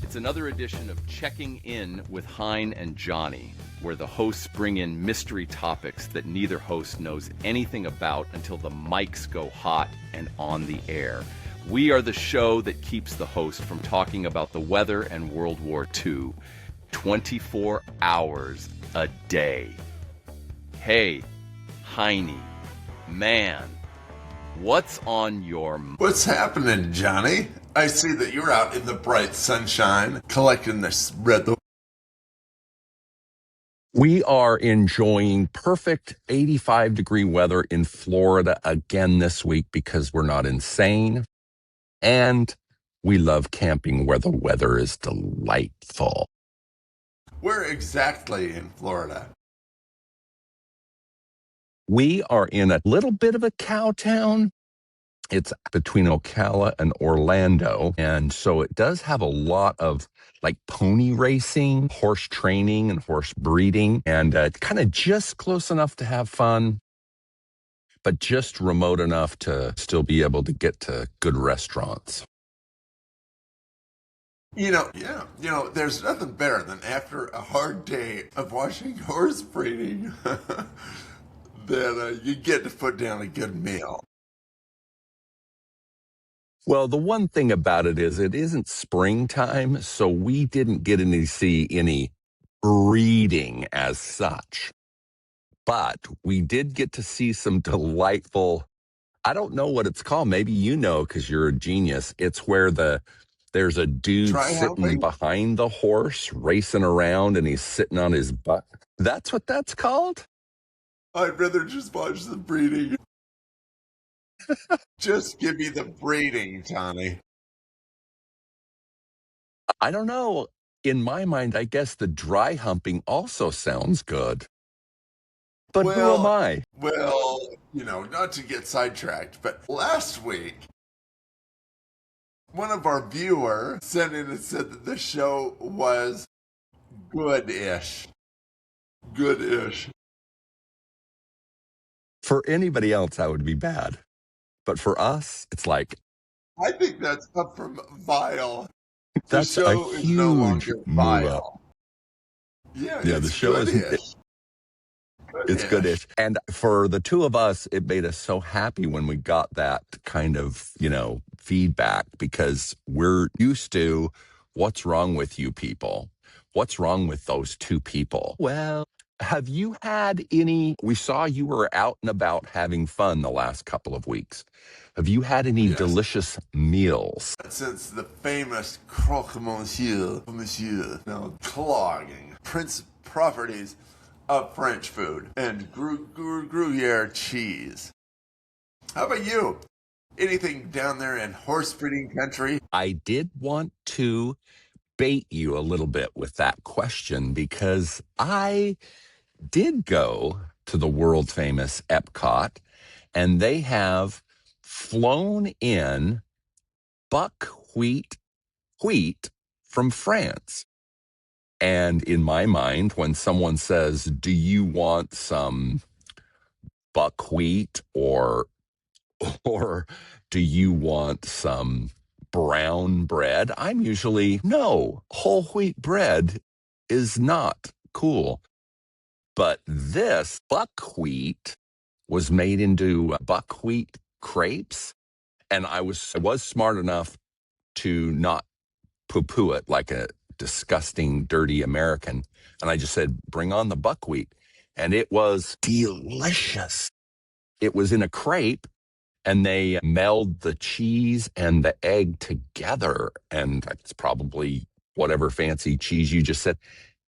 It's another edition of Checking In with Hein and Johnny, where the hosts bring in mystery topics that neither host knows anything about until the mics go hot and on the air. We are the show that keeps the host from talking about the weather and World War II 24 hours a day. Hey, Heine, man, what's on your mind? What's happening, Johnny? I see that you're out in the bright sunshine collecting this red. We are enjoying perfect 85-degree weather in Florida again this week because we're not insane. And we love camping where the weather is delightful. Where exactly in Florida? We are in a little bit of a cow town. It's between Ocala and Orlando. And so it does have a lot of like pony racing, horse training, and horse breeding. And kind of just close enough to have fun, but just remote enough to still be able to get to good restaurants. There's nothing better than after a hard day of watching horse breeding that you get to put down a good meal. Well, the one thing about it is it isn't springtime, so we didn't get to see any breeding as such. But we did get to see some delightful, I don't know what it's called. Maybe you know because you're a genius. It's where there's a dude sitting behind the horse racing around and he's sitting on his butt. That's what that's called? I'd rather just watch the breeding. Just give me the breeding, Johnny. I don't know. In my mind, I guess the dry humping also sounds good. But who am I? Well, not to get sidetracked, but last week, one of our viewers sent in and said that the show was good-ish. Good-ish. For anybody else, that would be bad. But for us, it's like... I think that's up from vile. That's a huge move up. Yeah, the show is... It's good-ish. And for the two of us, it made us so happy when we got that kind of, feedback because we're used to what's wrong with you people? What's wrong with those two people? Well, have you had any, we saw you were out and about having fun the last couple of weeks. Have you had any delicious meals? Since the famous croque monsieur, clogging, Prince properties of French food and Gruyere cheese. How about you? Anything down there in horse breeding country? I did want to bait you a little bit with that question because I did go to the world famous Epcot and they have flown in buckwheat wheat from France. And in my mind, when someone says, do you want some buckwheat or do you want some brown bread? I'm usually, no, whole wheat bread is not cool. But this buckwheat was made into buckwheat crepes. And I was smart enough to not poo-poo it like a disgusting, dirty American. And I just said, bring on the buckwheat. And it was delicious. It was in a crepe and they meld the cheese and the egg together. And it's probably whatever fancy cheese you just said.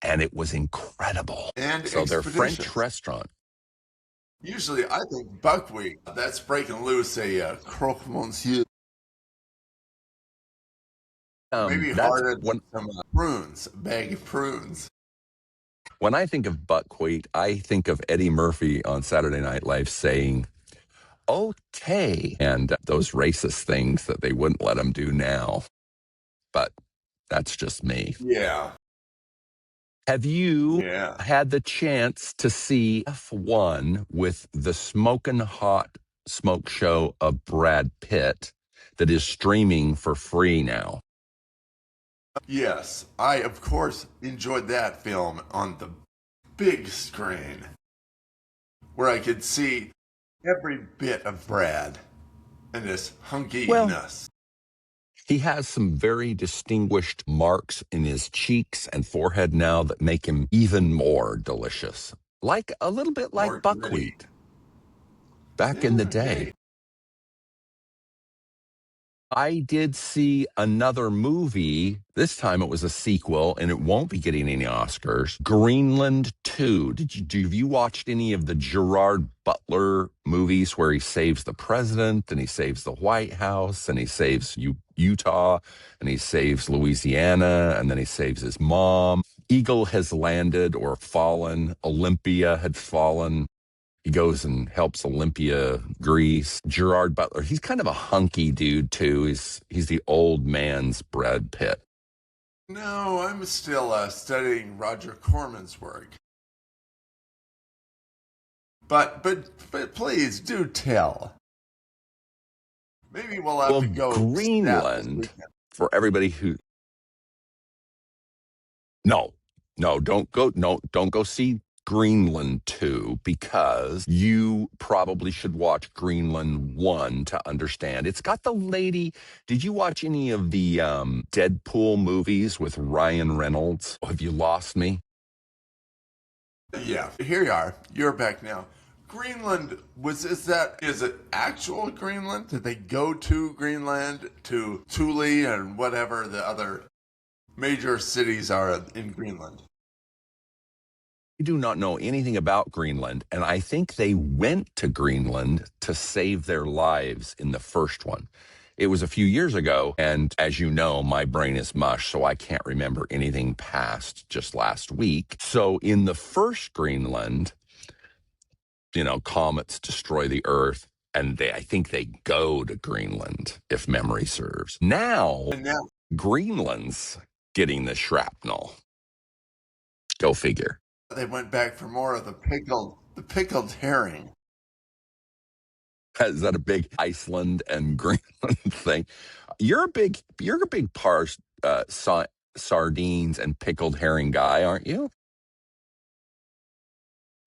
And it was incredible. And so they're French restaurant. Usually I think buckwheat, that's breaking loose a croque monsieur. Maybe harder than some prunes, a bag of prunes. When I think of buckwheat, I think of Eddie Murphy on Saturday Night Live saying, okay, and those racist things that they wouldn't let him do now. But that's just me. Yeah. Have you had the chance to see F1 with the Smokin' Hot Smoke Show of Brad Pitt that is streaming for free now? Yes, I of course enjoyed that film on the big screen where I could see every bit of Brad and his Well, hunkiness. he has some very distinguished marks in his cheeks and forehead now that make him even more delicious. Like a little bit More like gritty. buckwheat back in the Yeah, day. okay. I did see another movie. This time it was a sequel, and it won't be getting any Oscars. Greenland 2. Have you watched any of the Gerard Butler movies where he saves the president and he saves the White House and he saves Utah and he saves Louisiana and then he saves his mom? Eagle has landed or fallen. Olympia had fallen. He goes and helps Olympia, Greece. Gerard Butler, he's kind of a hunky dude too. He's the old man's Brad Pitt. No, I'm still studying Roger Corman's work. But please do tell. Maybe we'll have Well, to go see that this Greenland, weekend. for everybody who no, no, don't go see Greenland 2 because you probably should watch Greenland 1 to understand. It's got the lady. Did you watch any of the Deadpool movies with Ryan Reynolds? Have you lost me? Yeah, here you are. You're back now. Greenland is it actual Greenland? Did they go to Greenland, to Thule and whatever the other major cities are in Greenland? I do not know anything about Greenland, and I think they went to Greenland to save their lives in the first one. It was a few years ago, and as you know, my brain is mush, so I can't remember anything past just last week. So in the first Greenland, comets destroy the Earth, and I think they go to Greenland, if memory serves. Now, And now, Greenland's getting the shrapnel. Go figure. they went back for more of the pickled herring. Is that a big Iceland and Greenland thing? You're a big sardines and pickled herring guy, aren't you?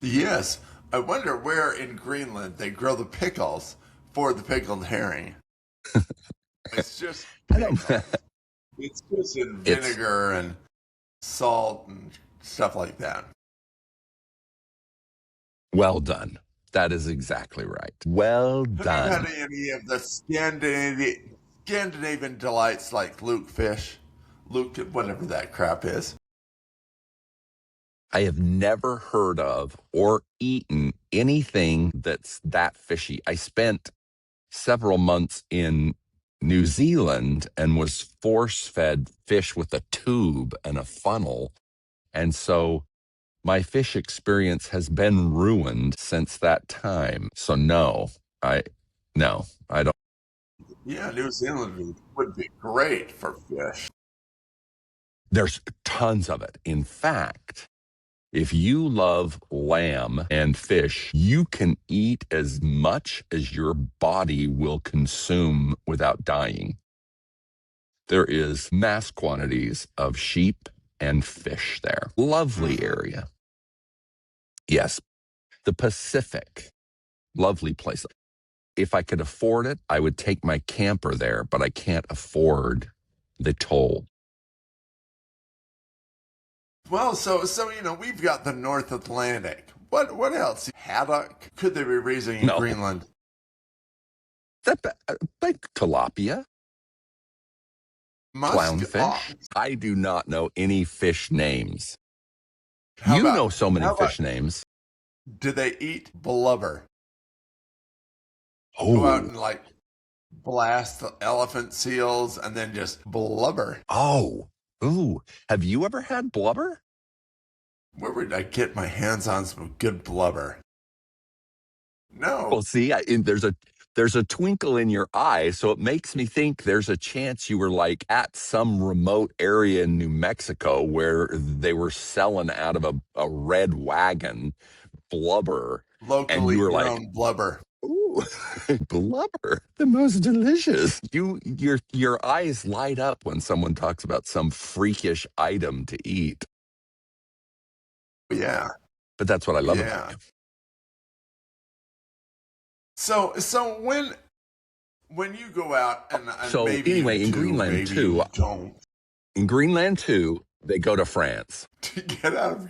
Yes, I wonder where in Greenland they grow the pickles for the pickled herring. It's just I don't. pickles. It's just in It's vinegar and salt and stuff like that. well done. That is exactly right. Well Have you had done. any of the Scandinavian delights like Luke fish? Luke, whatever that crap is. I have never heard of or eaten anything that's that fishy. I spent several months in New Zealand and was force fed fish with a tube and a funnel. And so my fish experience has been ruined since that time. So I no, I don't. Yeah, New Zealand would be great for fish. There's tons of it. In fact, if you love lamb and fish, you can eat as much as your body will consume without dying. There is mass quantities of sheep and fish there. Lovely Mhm. area. Yes, the Pacific. Lovely place. If I could afford it, I would take my camper there, but I can't afford the toll. Well, so we've got the North Atlantic. What else? Haddock? Could they be raising in No, Greenland? that like tilapia, Musk clownfish. ox. I do not know any fish names. How You know about so many how about fish names. do they eat blubber? Go out Oh, and like blast the elephant seals and then just blubber. oh, ooh. Have you ever had blubber? Where would I get my hands on some good blubber? Well, No. see, there's a twinkle in your eye, so it makes me think there's a chance you were like at some remote area in New Mexico where they were selling out of a red wagon blubber, and you Locally were like, grown blubber. Ooh, blubber, the most delicious. Your eyes light up when someone talks about some freakish item to eat. Yeah, But that's what I love about yeah. you. So when you go out and So maybe you anyway, in do, Greenland maybe you too, don't, they go to France to get out of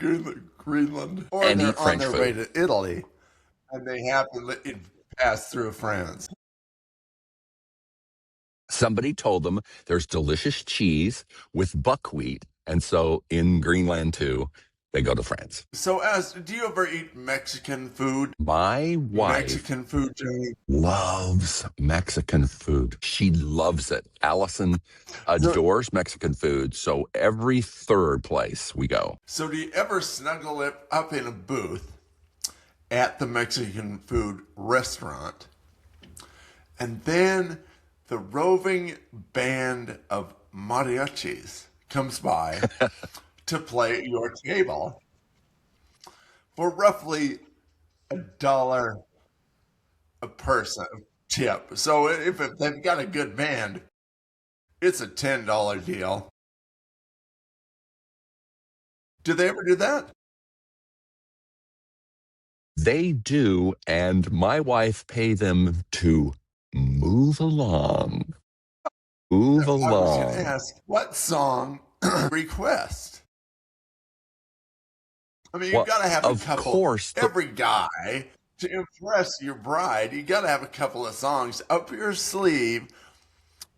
Greenland, or and eat they're on French their way food. to Italy and they happen to pass through France. Somebody told them there's delicious cheese with buckwheat. And so in Greenland too, they go to France. So, do you ever eat Mexican food? My wife Mexican food, Johnny? loves Mexican food. She loves it. Allison So, adores Mexican food. So every third place we go. so do you ever snuggle up in a booth at the Mexican food restaurant, and then the roving band of mariachis comes by to play at your table for roughly $1 a person tip? So if they've got a good band, it's a $10 deal. Do they ever do that? They do. And my wife pay them to move along. Move I was going to along. ask, what song request? I mean, you've Well, got to have a of couple. course, Every guy, to impress your bride, you got to have a couple of songs up your sleeve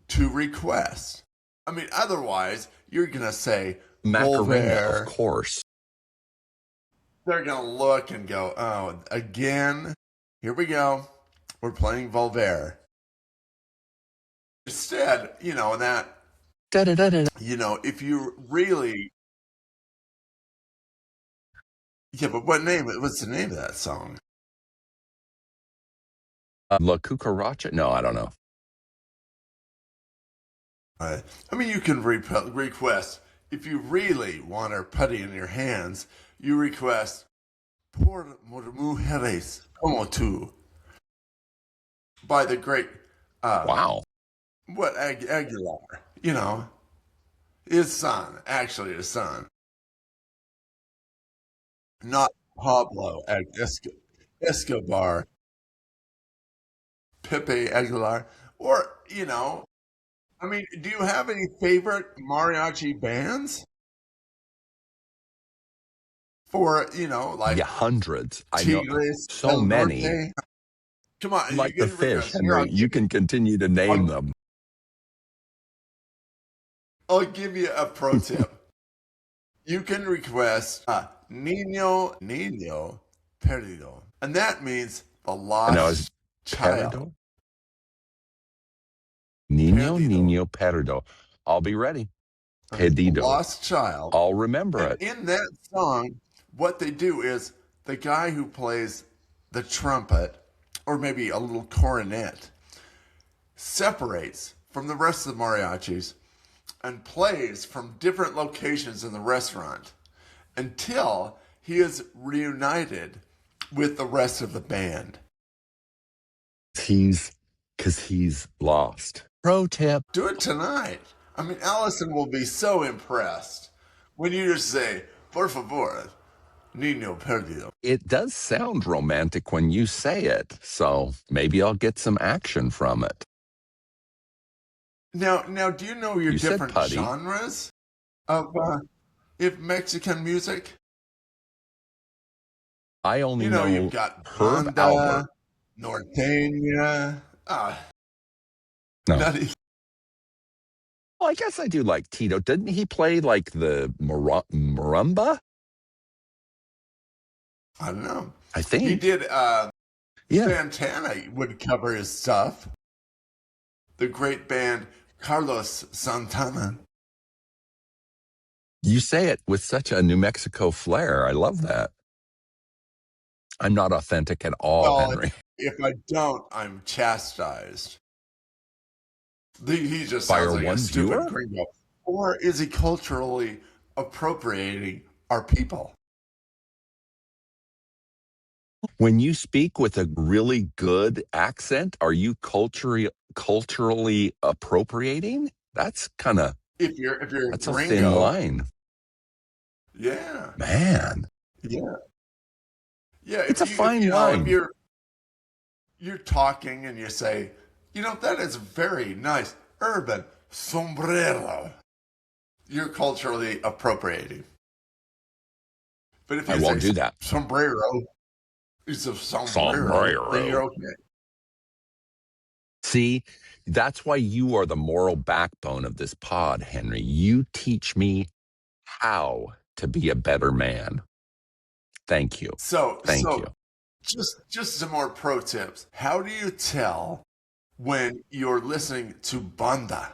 to request. I mean, otherwise, you're going to say Macarena, of Volver. course. They're going to look and go, oh, again, here we go. We're playing Volver. Instead, Da-da-da-da-da. if you really, yeah, but what's the name of that song? La Cucaracha? No, I don't know. I mean, you can request, if you really want her putty in your hands, you request Por Mujeres Como Tu by the great, Wow. Aguilar, his son, not Pablo Escobar, Pepe Aguilar, or, I mean, do you have any favorite mariachi bands? For, like Yeah, hundreds. I know Tigres so del many. Norte? Come on, you Like the can fish, request. Here, Henry. You can continue to name them. I'll give you a pro tip. You can request Niño Perdido. And that means the No, is lost child. Perdido? Niño, Perdido. Niño, Perdido. I'll be ready. Perdido. Lost child. I'll remember And it. in that song, what they do is the guy who plays the trumpet, or maybe a little cornet, separates from the rest of the mariachis and plays from different locations in the restaurant until he is reunited with the rest of the band. Because he's lost. Pro tip. Do it tonight. I mean, Allison will be so impressed when you just say, por favor, Niño Perdido. It does sound romantic when you say it, so maybe I'll get some action from it. Now, do you know your You said different putty. genres of Mexican music? I only know You've got Herb banda, Albert. norteña. No. Nutty. Well, I guess I do like Tito. Didn't he play like the marimba? I don't know. I think. He did. Yeah. Santana would cover his stuff. The great band Carlos Santana. You say it with such a New Mexico flair. I love that. I'm not authentic at all, Well, Henry. if I don't, I'm chastised. He just By sounds our like a one stupid viewer? gringo. Or is he culturally appropriating our people? When you speak with a really good accent, are you culturally appropriating? That's kind of If you're a that's a thin gringo, line, yeah, man. yeah, yeah. It's If a you if fine you know if line you're talking and you say, that is very nice urban sombrero, you're culturally appropriating. But if I you won't say do that. sombrero, it's a sombrero, then Sombrero. you're okay. See, that's why you are the moral backbone of this pod, Henry. You teach me how to be a better man. Thank you. So Thank you. so just some more pro tips. How do you tell when you're listening to banda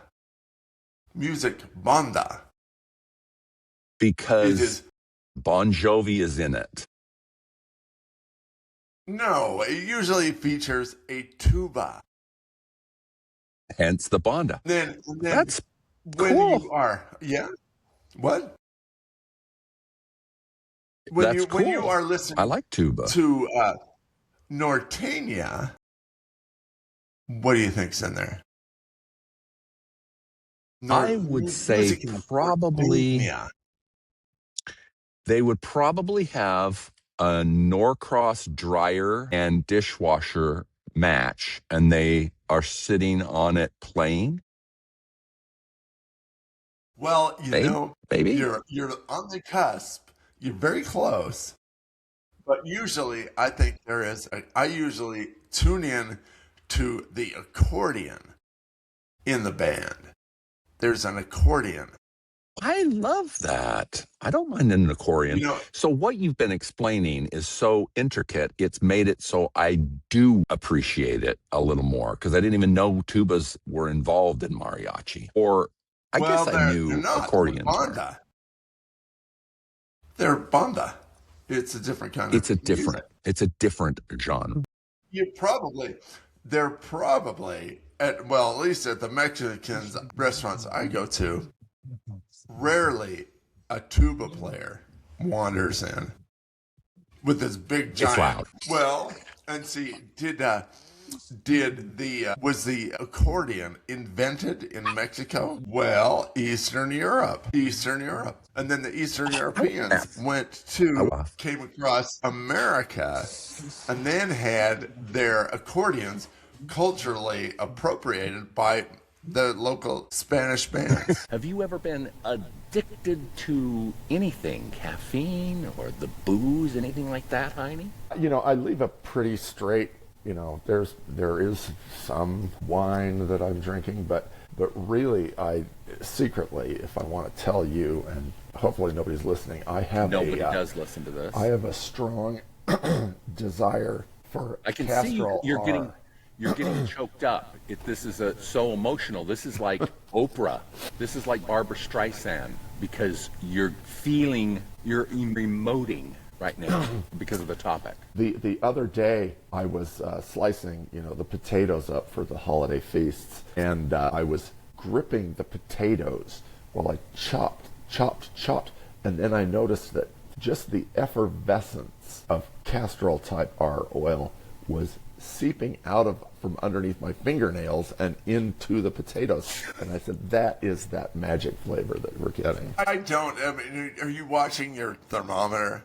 music? Banda. It Because is Bon Jovi is in it. no. It usually features a tuba. Hence the Bonda. Then That's when cool. you are what That's when you cool. are I listening like tuba. to Norteña, what do you think's in there? I would say Music probably Norteña. they would probably have a Norcross dryer and dishwasher match, and they are sitting on it playing. Well, Babe, baby. you're on the cusp. You're very close. But usually, I think I usually tune in to the accordion in the band. There's an accordion. I love that. I don't mind an accordion. You know, So, what you've been explaining is so intricate, it's made it so I do appreciate it a little more because I didn't even know tubas were involved in mariachi. Or I well, guess I they're knew not. They're accordions were. banda. They're banda. It's a different kind of music. It's a different genre. You probably, they're probably at least at the Mexicans restaurants I go to, rarely a tuba player wanders in with this big It's giant. loud. Well, and see, did the was the accordion invented in Mexico? Well, Eastern Europe, and then the Eastern Europeans came across America, and then had their accordions culturally appropriated by the local Spanish bands. Have you ever been addicted to anything, caffeine or the booze, anything like that, Heine? I leave a pretty straight. There is some wine that I'm drinking, but really, I secretly, if I want to tell you, and hopefully nobody's listening, Nobody does listen to this. I have a strong desire for I can see Castrol you're getting choked up. This is so emotional. This is like Oprah. This is like Barbara Streisand because you're emoting right now because of the topic. The other day, I was slicing, the potatoes up for the holiday feasts, and I was gripping the potatoes while I chopped, and then I noticed that just the effervescence of Castrol Type R oil was seeping from underneath my fingernails and into the potatoes. And I said, that is that magic flavor that we're getting. I mean, are you watching your thermometer?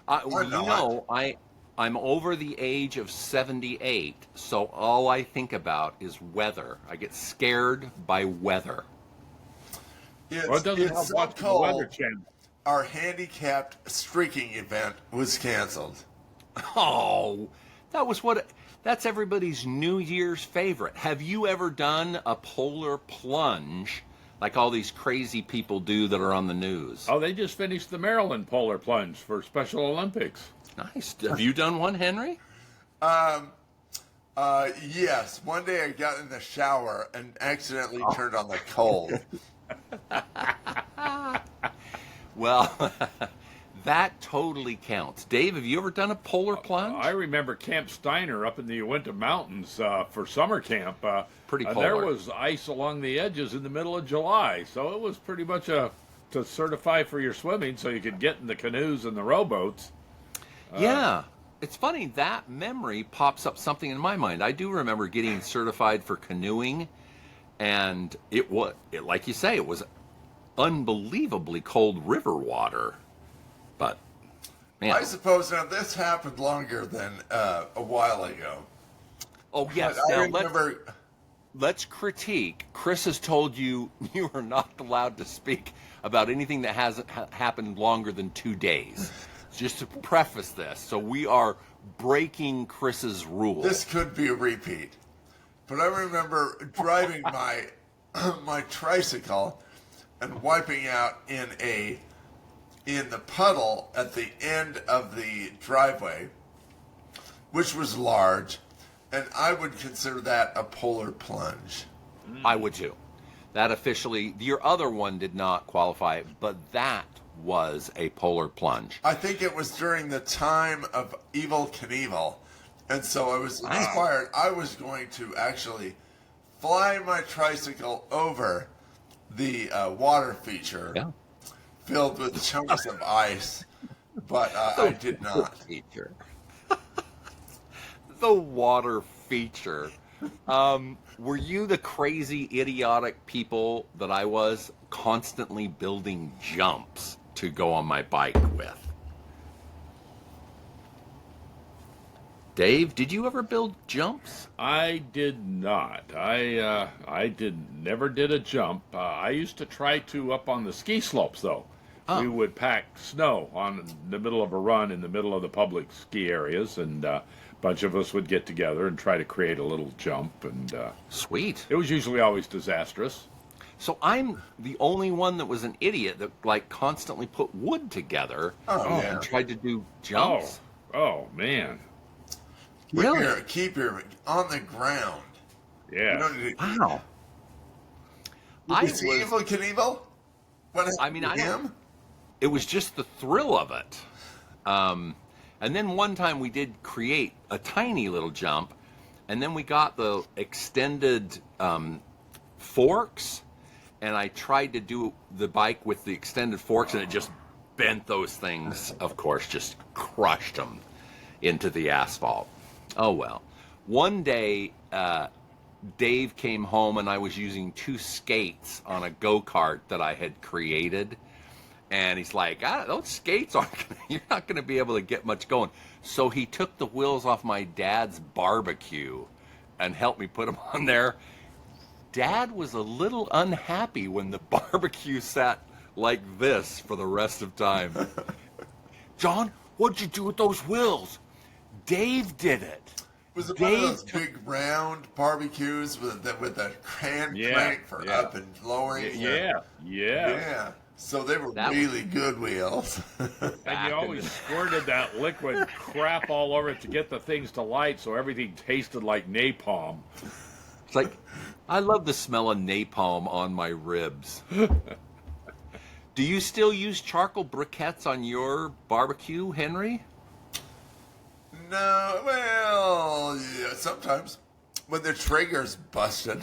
I'm over the age of 78, so all I think about is weather. I get scared by weather. It's it doesn't help so watching the cold. Weather Channel. Our handicapped streaking event was canceled. Oh, that's everybody's New Year's favorite. Have you ever done a polar plunge like all these crazy people do that are on the news? Oh, they just finished the Maryland Polar Plunge for Special Olympics. Nice. Have you done one, Henry? Yes. One day I got in the shower and accidentally turned on the cold. Well, that totally counts. Dave, have you ever done a polar plunge? I remember Camp Steiner up in the Uinta Mountains for summer camp. Pretty polar. There was ice along the edges in the middle of July, so it was pretty much to certify for your swimming so you could get in the canoes and the rowboats. Yeah. It's funny, that memory pops up something in my mind. I do remember getting certified for canoeing, and like you say, it was unbelievably cold river water. But, man. I suppose now this happened longer than a while ago. Oh, yes. But I Now, remember... let's critique. Chris has told you you are not allowed to speak about anything that hasn't happened longer than 2 days. Just to preface this, so we are breaking Chris's rule. This could be a repeat. But I remember driving my my tricycle and wiping out in the puddle at the end of the driveway, which was large, and I would consider that a polar plunge. I would too. That officially, your other one did not qualify, but that was a polar plunge. I think it was during the time of Evel Knievel, and so I was inspired. I was going to actually fly my tricycle over the water feature filled with chunks of ice, but I did not. Feature. The water feature. Were you the crazy, idiotic people that I was, constantly building jumps to go on my bike with? Dave, did you ever build jumps? I did not. I never did a jump. I used to try to up on the ski slopes though. We would pack snow on the middle of a run in the middle of the public ski areas, and a bunch of us would get together and try to create a little jump. And Sweet. it was usually always disastrous. So I'm the only one that was an idiot that like constantly put wood together and tried to do jumps. Oh man. Keep your on the ground. Yeah. You don't need to, Wow. I was Evel Knievel? What happened to him? It was just the thrill of it. And then one time we did create a tiny little jump, and then we got the extended forks, and I tried to do the bike with the extended forks, and it just bent those things, of course, just crushed them into the asphalt. Oh, well. One day, Dave came home, and I was using 2 skates on a go-kart that I had created. And he's like, those skates you're not going to be able to get much going. So he took the wheels off my dad's barbecue and helped me put them on there. Dad was a little unhappy when the barbecue sat like this for the rest of time. John, what'd you do with those wheels? Dave did it. Was it one of those big round barbecues with a hand crank for up and lowering? Yeah. So they were really good wheels. And you always squirted that liquid crap all over it to get the things to light so everything tasted like napalm. It's like, I love the smell of napalm on my ribs. Do you still use charcoal briquettes on your barbecue, Henry? No, well, yeah, sometimes when the trigger's busted.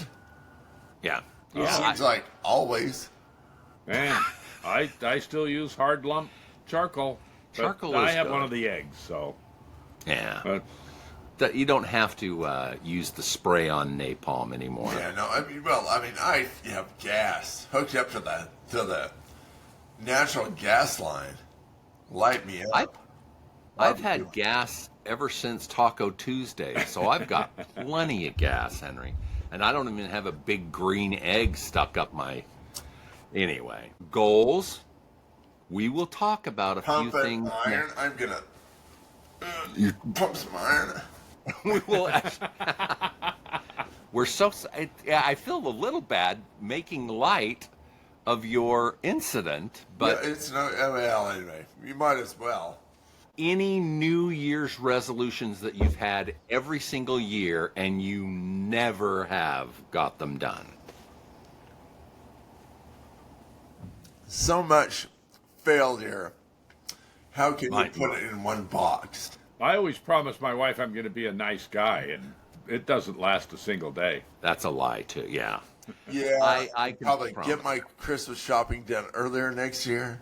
Yeah. It seems like always. Man, I still use hard lump charcoal. Charcoal I is have good. one of the eggs, so. Yeah. You don't have to use the spray on napalm anymore. Yeah, no, I have gas hooked up to the natural gas line. Light me up. I've had gas ever since Taco Tuesday, so I've got plenty of gas, Henry. And I don't even have a big green egg stuck up my... Anyway, goals. We will talk about a few things. Iron. I'm gonna pump some iron. We will. We're so. I feel a little bad making light of your incident, but it's no. Well, anyway, you might as well. Any New Year's resolutions that you've had every single year and you never have got them done? So much failure. How can you put it in one box? I always promise my wife I'm going to be a nice guy, and it doesn't last a single day. That's a lie, too. Yeah. Yeah, I can probably promise. get my Christmas shopping done earlier next year.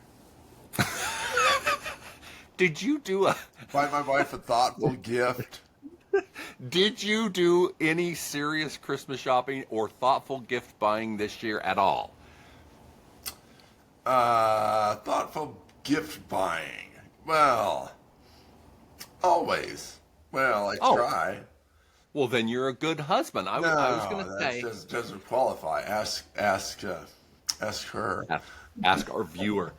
Did you do a Buy my wife a thoughtful gift. Did you do any serious Christmas shopping or thoughtful gift buying this year at all? Thoughtful gift buying. Well, always. Well, I try. Well, then you're a good husband. I was going to say. That doesn't qualify. Ask her. Ask our viewer.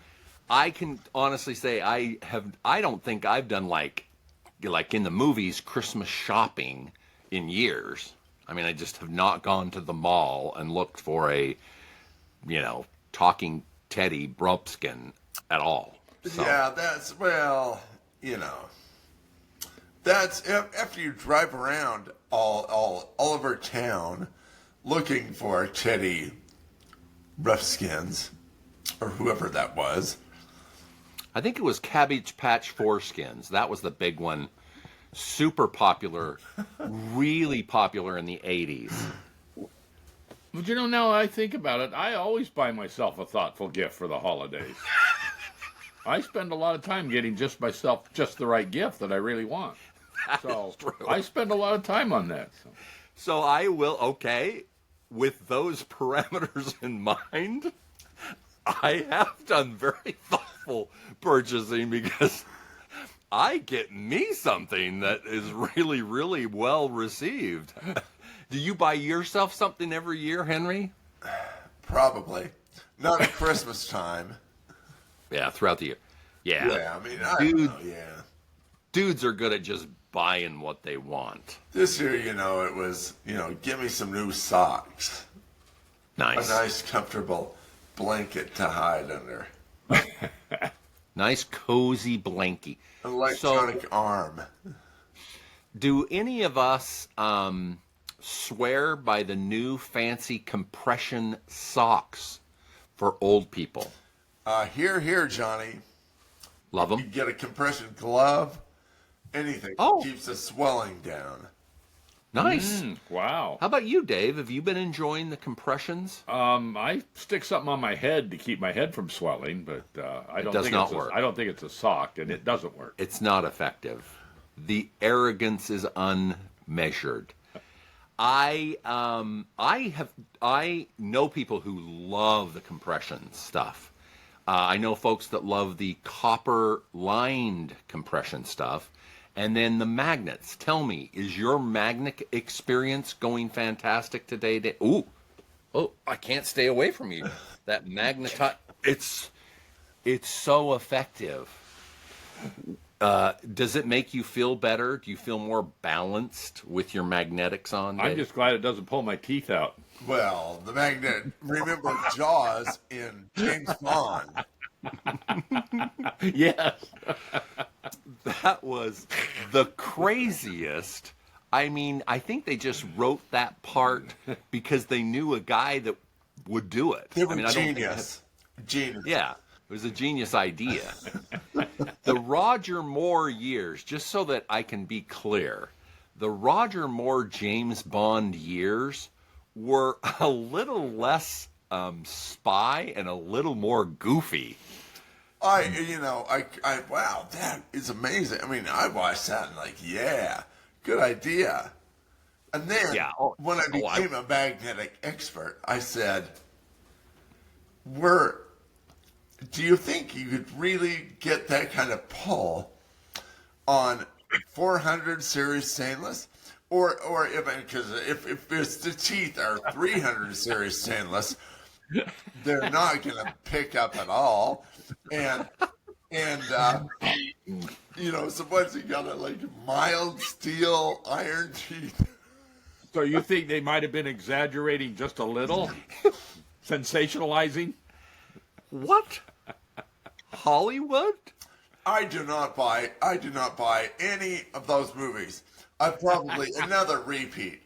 I can honestly say I don't think I've done like in the movies Christmas shopping in years. I mean, I just have not gone to the mall and looked for a, talking Teddy Brumpskin at all. So. Yeah, that's after you drive around all over town looking for Teddy Roughskins or whoever that was. I think it was Cabbage Patch Foreskins. That was the big one. Super popular, really popular in the 80s. But now I think about it, I always buy myself a thoughtful gift for the holidays. I spend a lot of time getting myself just the right gift that I really want. So I spend a lot of time on that. So I will, with those parameters in mind, I have done very thoughtful purchasing because I get me something that is really, really well received. Do you buy yourself something every year, Henry? Probably. Not at Christmas time. Yeah, throughout the year. Yeah. Yeah, I don't know, yeah. Dudes are good at just buying what they want. This year, it was, give me some new socks. Nice. A nice, comfortable blanket to hide under. Nice, cozy blankie. Electronic arm. Do any of us swear by the new fancy compression socks for old people? Here, Johnny. Love You them. get a compression glove. Anything keeps the swelling down. Nice. Wow. How about you, Dave? Have you been enjoying the compressions? I stick something on my head to keep my head from swelling, but I don't think it's work. I don't think it's a sock, and it doesn't work. It's not effective. The arrogance is unmeasured. I know people who love the compression stuff. I know folks that love the copper-lined compression stuff. And then the magnets. Tell me, is your magnet experience going fantastic today? Oh, I can't stay away from you. That magnet, it's so effective. Does it make you feel better? Do you feel more balanced with your magnetics on, Dave? I'm just glad it doesn't pull my teeth out. Well, the magnet. Remember Jaws in James Bond? Yes. That was the craziest. I mean, I think they just wrote that part because they knew a guy that would do it. They were I mean, genius. Genius. Yeah, it was a genius idea. The Roger Moore years, just so that I can be clear, the Roger Moore James Bond years were a little less spy and a little more goofy. Wow, that is amazing. I mean, I watched that and yeah, good idea. And then when I became a magnetic expert, I said, do you think you could really get that kind of pull on 400 series stainless? Or if the teeth are 300 series stainless, they're not going to pick up at all. And so once you got a mild steel iron teeth. So you think they might have been exaggerating just a little? Sensationalizing? What? Hollywood? I do not buy any of those movies. Probably another repeat.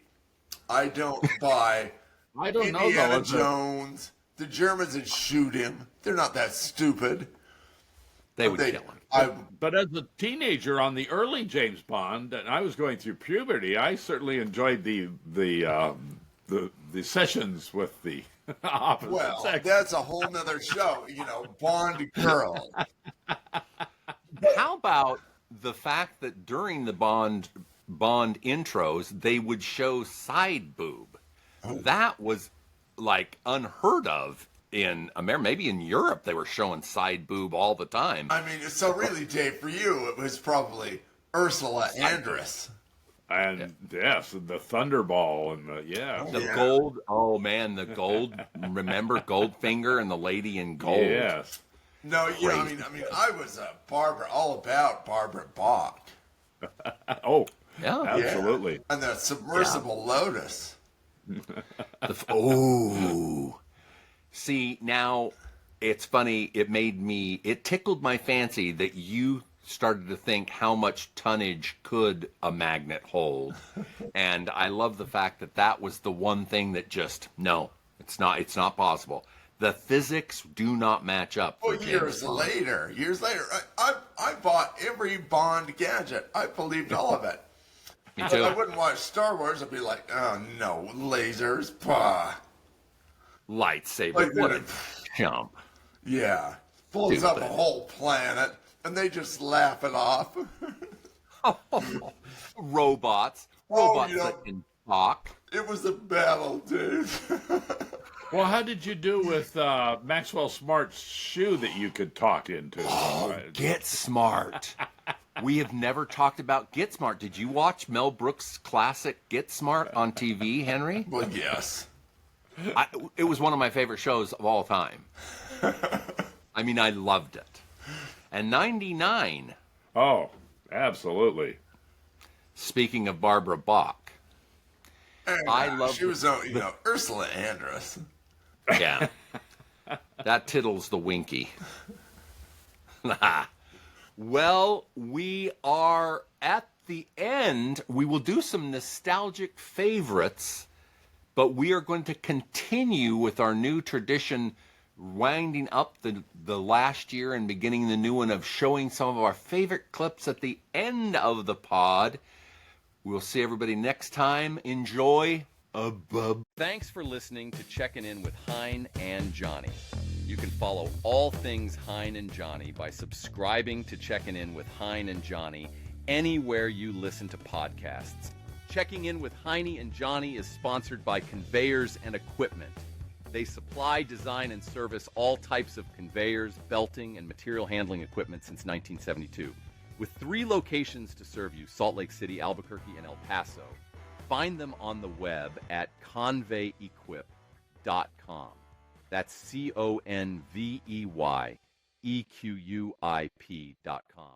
I don't buy Indiana Jones. The Germans would shoot him. They're not that stupid. They would kill him. But as a teenager on the early James Bond, and I was going through puberty, I certainly enjoyed the sessions with the opposite sex. That's a whole nother show. Bond girl. How about the fact that during the Bond intros, they would show side boob? That was like unheard of in America. Maybe in Europe, they were showing side boob all the time. I mean, so really, Dave, for you, it was probably Ursula Andress. And yes, the Thunderball and The gold, oh man, the gold. Remember Goldfinger and the lady in gold? Yes. No, you know, I mean, I was all about Barbara Bach. Oh, Yeah. absolutely. Yeah. And the submersible lotus. See, now it's funny. It tickled my fancy that you started to think how much tonnage could a magnet hold. And I love the fact that that was the one thing that no, it's not possible. The physics do not match up. Well, years later, I bought every Bond gadget. I believed all of it. Me too. I wouldn't watch Star Wars. I'd be like, oh no, lasers, pah. Lightsaber, Like, what a jump. Yeah, blows up a whole planet, and they just laugh it off. Robots that can talk. It was a battle, dude. Well, how did you do with Maxwell Smart's shoe that you could talk into? Get Smart. We have never talked about Get Smart. Did you watch Mel Brooks' classic Get Smart on TV, Henry? Well, yes. It was one of my favorite shows of all time. I mean, I loved it. And 99. Oh, absolutely. Speaking of Barbara Bach. And, she was, Ursula Andress. Yeah. That tittles the winky. Well, we are at the end. We will do some nostalgic favorites, but we are going to continue with our new tradition, winding up the last year and beginning the new one of showing some of our favorite clips at the end of the pod. We'll see everybody next time. Enjoy. Thanks for listening to Checking In with Hein and Johnny. You can follow all things Hein and Johnny by subscribing to Checking In with Hein and Johnny anywhere you listen to podcasts. Checking In with Hein and Johnny is sponsored by Conveyors and Equipment. They supply, design, and service all types of conveyors, belting, and material handling equipment since 1972. With 3 locations to serve you, Salt Lake City, Albuquerque, and El Paso. Find them on the web at conveyequip.com. That's CONVEYEQUIP.com.